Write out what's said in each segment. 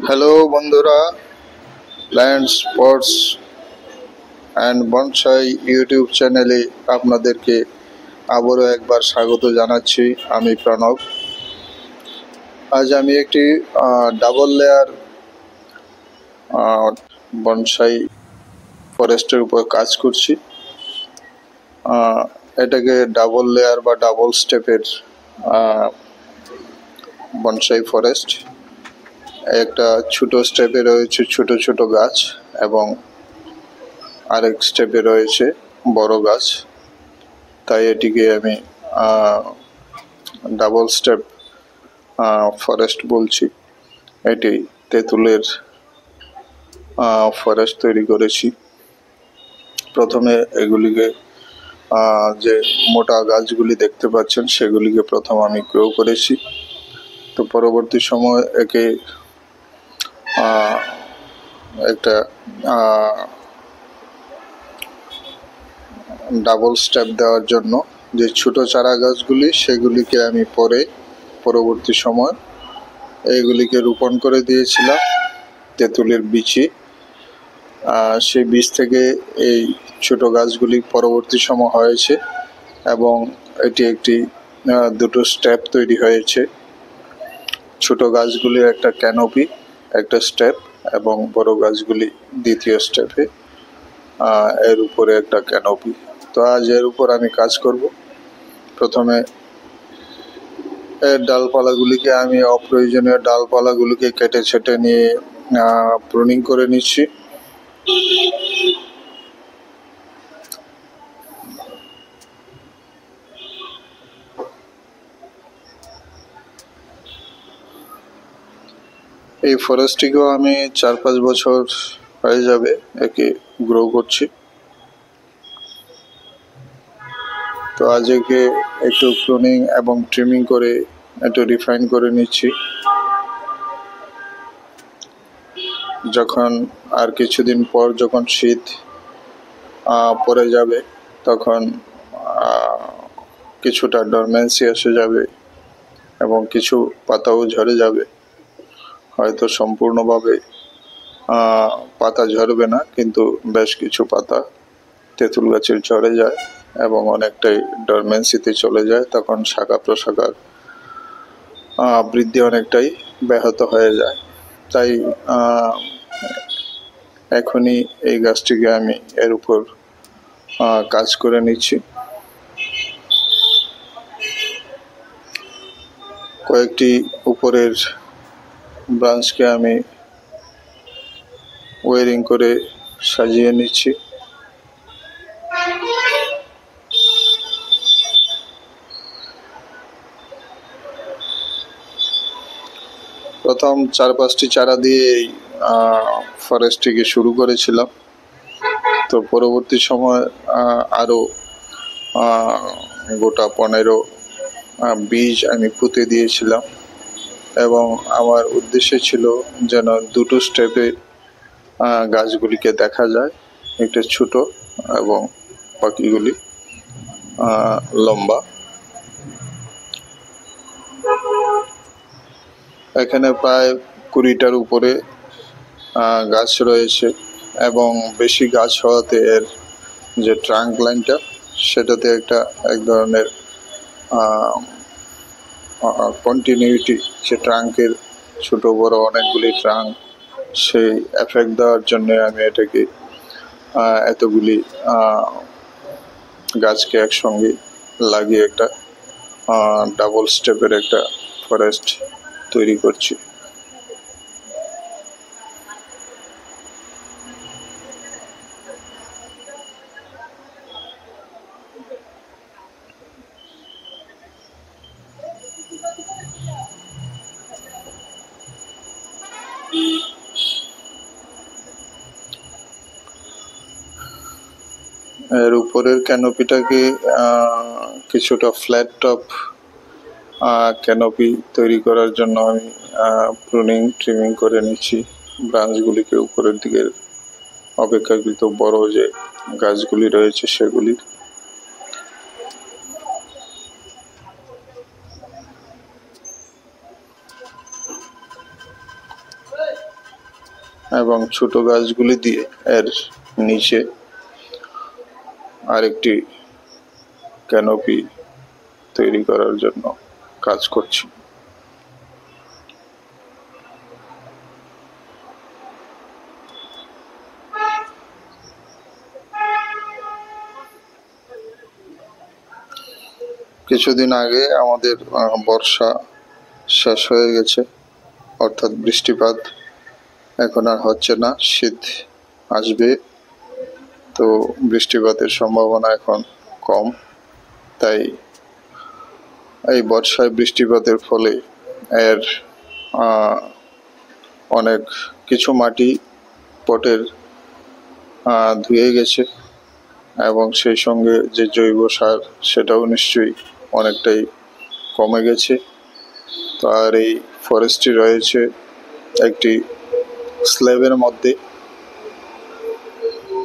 Hello বন্ধুরা, plant spots and bonsai YouTube চ্যানেলে আপনাদেরকে আবারও একবার স্বাগত জানাচ্ছি। আমি প্রণব। আজ আমি একটি ডাবল লেয়ার বনসাই ফরেস্টের উপর কাজ করছি। এটাকে ডাবল লেয়ার বা ডাবল স্টেপের বনসাই ফরেস্ট। একটা ছোট স্টেপে রয়েছে ছোট ছোট গাছ এবং আরেক স্টেপে রয়েছে বড় গাছ, তাই এটিকে আমি ডাবল স্টেপ ফরেস্ট বলছি। এটি তেঁতুলের ফরেস্ট তৈরি করেছি। প্রথমে এগুলিকে যে মোটা গাছগুলি দেখতে পাচ্ছেন সেগুলিকে প্রথম আমি গ্রো করেছি। তো পরবর্তী সময় একে একটা ডাবল স্টেপ দেওয়ার জন্য যে ছোট চারা গাছগুলি সেগুলিকে আমি পরবর্তী সময় এইগুলিকে রোপণ করে দিয়েছিলাম তেঁতুলের বীজে। সেই বীজ থেকে এই ছোট গাছগুলি পরবর্তী সময় হয়েছে এবং এটি একটি দুটো স্টেপ তৈরি হয়েছে। ছোট গাছগুলির একটা ক্যানোপি একটা স্টেপ এবং বড় গাছগুলি দ্বিতীয় স্টেপে, এর উপরে একটা ক্যানোপি। তো আজ এর উপর আমি কাজ করব। প্রথমে এর ডালপালাগুলিকে আমি অপ্রয়োজনীয় ডালপালাগুলিকে কেটে ছেটে নিয়ে প্রুনিং করে নিচ্ছি। এই ফরেস্টটিকেও আমি 4-5 বছর হয়ে যাবে একে গ্রো করছি। তো আজ একে একটু প্রুনিং এবং ট্রিমিং করে একটু রিফাইন করে নিচ্ছি। যখন আর কিছুদিন পর যখন শীত পড়ে যাবে তখন কিছুটা ডরমেন্সি এসে যাবে এবং কিছু পাতাও ঝরে যাবে। হয়তো সম্পূর্ণভাবে পাতা ঝরবে না, কিন্তু বেশ কিছু পাতা তেঁতুল গাছের ঝরে যায় এবং অনেকটাই ডরমেন্সিতে চলে যায়। তখন শাখা প্রশাখার বৃদ্ধি অনেকটাই ব্যাহত হয়ে যায়। তাই এখনই এই গাছটিকে আমি এর উপর কাজ করে নিচ্ছি। কয়েকটি উপরের ব্রাঞ্চকে আমি ওয়ারিং করে সাজিয়ে নিচ্ছি। প্রথম 4-5টি চারা দিয়ে এই ফরেস্টটিকে শুরু করেছিলাম। তো পরবর্তী সময় আরও গোটা 15 বীজ আমি পুঁতে দিয়েছিলাম এবং আমার উদ্দেশ্য ছিল যেন দুটো স্টেপে গাছগুলিকে দেখা যায়, একটা ছোট এবং বাকিগুলি লম্বা। এখানে প্রায় 20টার উপরে গাছ রয়েছে এবং বেশি গাছ হওয়াতে এর যে ট্রাঙ্ক লাইনটা সেটাতে এক ধরনের কন্টিনিউটি, যে ট্রাঙ্কের ছোট বড় অনেকগুলি ট্রাঙ্ক, সেই এফেক্ট দেওয়ার জন্য আমি এটাকে এতগুলি গাছকে একসঙ্গে লাগিয়ে একটা ডাবল স্টেপের একটা ফরেস্ট তৈরি করছি। এর উপরের ক্যানোপিটাকে কিছুটা ফ্ল্যাট টপ ক্যানোপি তৈরি করার জন্য আমি প্রুনিং ট্রিমিং করে নিচ্ছি ব্রাঞ্চগুলিকে, উপরের দিকের অপেক্ষাকৃত বড় যে গাছগুলি রয়েছে সেগুলি। এবং ছোট গাছগুলি দিয়ে এর নিচে আরেকটি ক্যানোপি তৈরি করার জন্য কাজ করছি। কিছুদিন আগে আমাদের বর্ষা শেষ হয়ে গেছে, অর্থাৎ বৃষ্টিপাত এখন আর হচ্ছে না, শীত আসবে, তো বৃষ্টিপাতের সম্ভাবনা এখন কম। তাই এই বর্ষায় বৃষ্টিপাতের ফলে এর অনেক কিছু মাটি পটের ধুয়ে গেছে এবং সেই সঙ্গে যে জৈব সার সেটাও নিশ্চয়ই অনেকটাই কমে গেছে। তো আর এই ফরেস্টটি রয়েছে একটি স্ল্যাবের মধ্যে।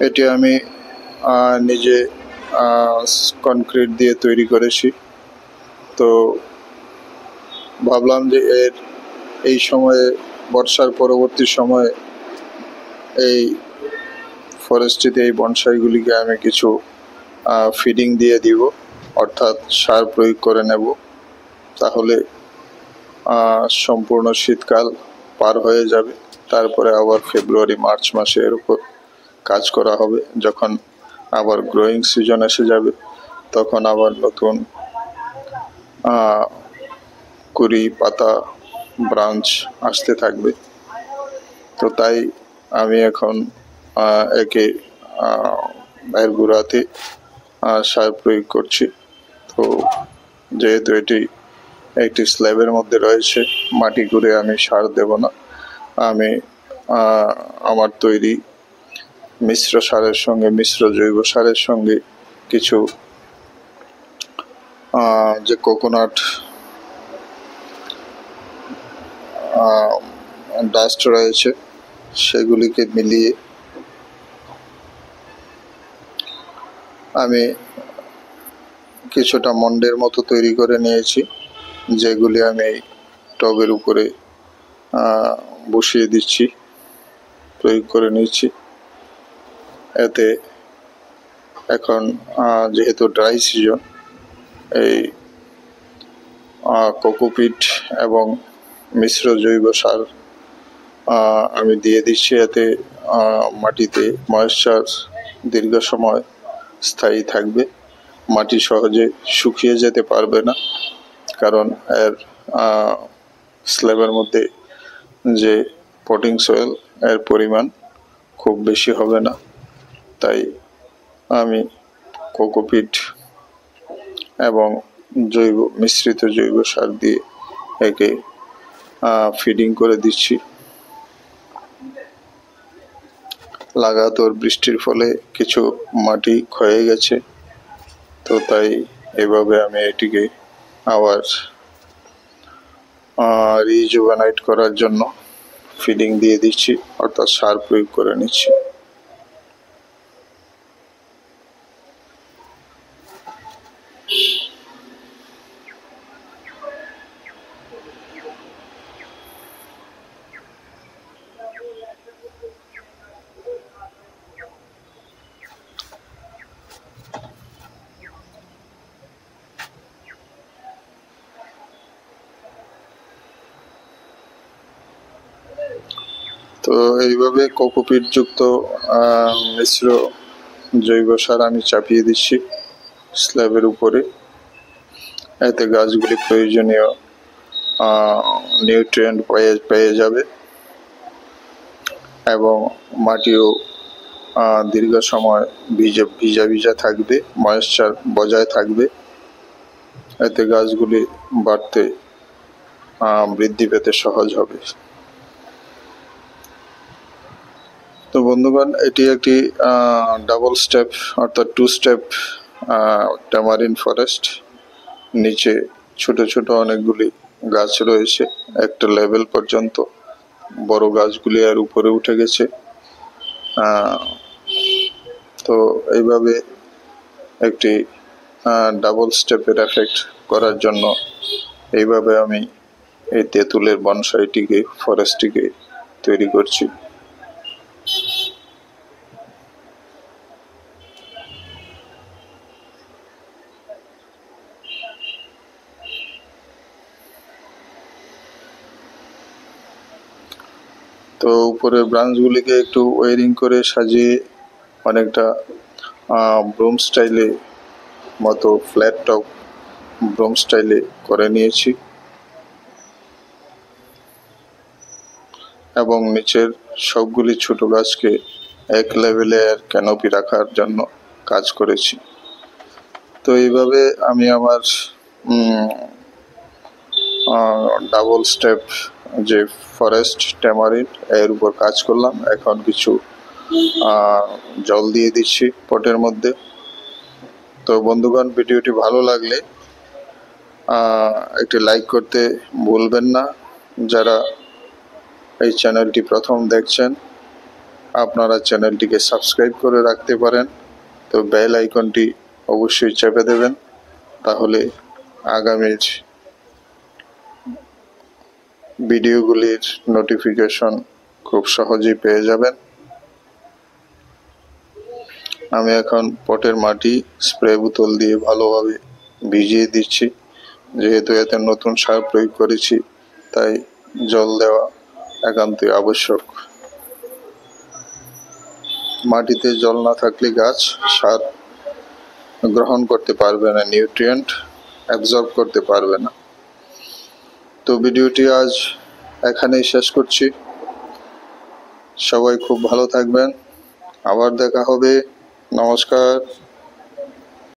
এটি আমি নিজে কনক্রিট দিয়ে তৈরি করেছি। তো ভাবলাম যে এই সময়ে বর্ষার পরবর্তী সময়ে এই ফরেস্টটিতে এই বনসাইগুলিকে আমি কিছু ফিডিং দিয়ে দিব, অর্থাৎ সার প্রয়োগ করে নেব। তাহলে সম্পূর্ণ শীতকাল পার হয়ে যাবে, তারপরে আবার ফেব্রুয়ারি মার্চ মাসে এর উপর কাজ করা হবে। যখন আবার গ্রোয়িং সিজন এসে যাবে তখন আবার নতুন কুড়ি পাতা ব্রাঞ্চ আসতে থাকবে। তো তাই আমি এখন একে এর গোড়াতে সার প্রয়োগ করছি। তো যেহেতু এটি একটি স্ল্যাবের মধ্যে রয়েছে, মাটি করে আমি সার দেব না, আমি আমার তৈরি মিশ্র সারের সঙ্গে, মিশ্র জৈব সারের সঙ্গে কিছু যে কোকোনাট ডাস্ট রয়েছে সেগুলিকে মিলিয়ে আমি কিছুটা মন্ডের মতো তৈরি করে নিয়েছি, যেগুলি আমি টবের উপরে বসিয়ে দিচ্ছি, প্রয়োগ করে নিচ্ছি। এতে এখন যেহেতু ড্রাই সিজন, এই কোকোপিট এবং মিশ্র জৈব সার আমি দিয়ে দিচ্ছি। এতে মাটিতে ময়েশ্চার দীর্ঘ সময় স্থায়ী থাকবে, মাটি সহজে শুকিয়ে যেতে পারবে না, কারণ এর স্ল্যাবের মধ্যে যে পটিং সয়েল এর পরিমাণ খুব বেশি হবে না। তাই আমি কোকোপিট এবং মিশ্রিত জৈব সার দিয়ে একে ফিডিং করে দিচ্ছি। লাগাতার বৃষ্টির ফলে কিছু মাটি ক্ষয়ে গেছে, তো তাই এভাবে আমি এটিকে আবার রিজুভেনাইট করার জন্য ফিডিং দিয়ে দিচ্ছি, অর্থাৎ সার প্রয়োগ করে নিচ্ছি। তো এইভাবে কোকোপিট যুক্ত মিশ্র জৈব সার আমি চাপিয়ে দিচ্ছি স্ল্যাবের উপরে। এতে গাছগুলি প্রয়োজনীয় নিউট্রিয়েন্ট পেয়ে যাবে এবং মাটিও দীর্ঘ সময় ভিজা থাকবে, ময়েশ্চার বজায় থাকবে। এতে গাছগুলি বাড়তে বৃদ্ধি পেতে সহজ হবে। তো বন্ধুগণ, এটি একটি ডাবল স্টেপ অর্থাৎ 2 স্টেপ ট্যামারিন ফরেস্ট। নিচে ছোট ছোট অনেকগুলি গাছ রয়েছে একটা লেভেল পর্যন্ত, বড় গাছগুলি আর উপরে উঠে গেছে। তো এইভাবে একটি ডাবল স্টেপের এফেক্ট করার জন্য এইভাবে আমি এই তেঁতুলের বনসাইটিকে, ফরেস্টটিকে তৈরি করছি। তো উপরের ব্রাঞ্চগুলিকে একটু ওয়ারিং করে সাজিয়ে অনেকটা ব্রুম স্টাইলে মতো ফ্ল্যাট টপ ব্রুম স্টাইলে করে নিয়েছি এবং নিচের সবগুলি ছোট গাছকে এক লেভেলের ক্যানোপি রাখার জন্য কাজ করেছি। তো এইভাবে আমি আমার ডাবল স্টেপ যে ফরেস্ট ট্যামারিন্ড এর উপর কাজ করলাম। এখন কিছু জল দিয়ে দিচ্ছি পটের মধ্যে। তো বন্ধুগণ, ভিডিওটি ভালো লাগলে একটি লাইক করতে ভুলবেন না। যারা এই চ্যানেলটি প্রথম দেখছেন আপনারা চ্যানেলটিকে সাবস্ক্রাইব করে রাখতে পারেন। তো বেল আইকনটি অবশ্যই চেপে দেবেন, তাহলে আগামীর ভিডিওগুলির নোটিফিকেশন খুব সহজেই পেয়ে যাবেন। আমি এখন পটের মাটি স্প্রে বোতল দিয়ে ভালোভাবে ভিজিয়ে দিচ্ছি। যেহেতু এতে নতুন সার প্রয়োগ করেছি, তাই জল দেওয়া একান্তই আবশ্যক। মাটিতে জল না থাকলে গাছ সার গ্রহণ করতে পারবে না, নিউট্রিয়েন্ট অ্যাবজর্ব করতে পারবে না। তো ভিডিওটি আজ এখানেই শেষ করছি। সবাই খুব ভালো থাকবেন, আবার দেখা হবে। নমস্কার।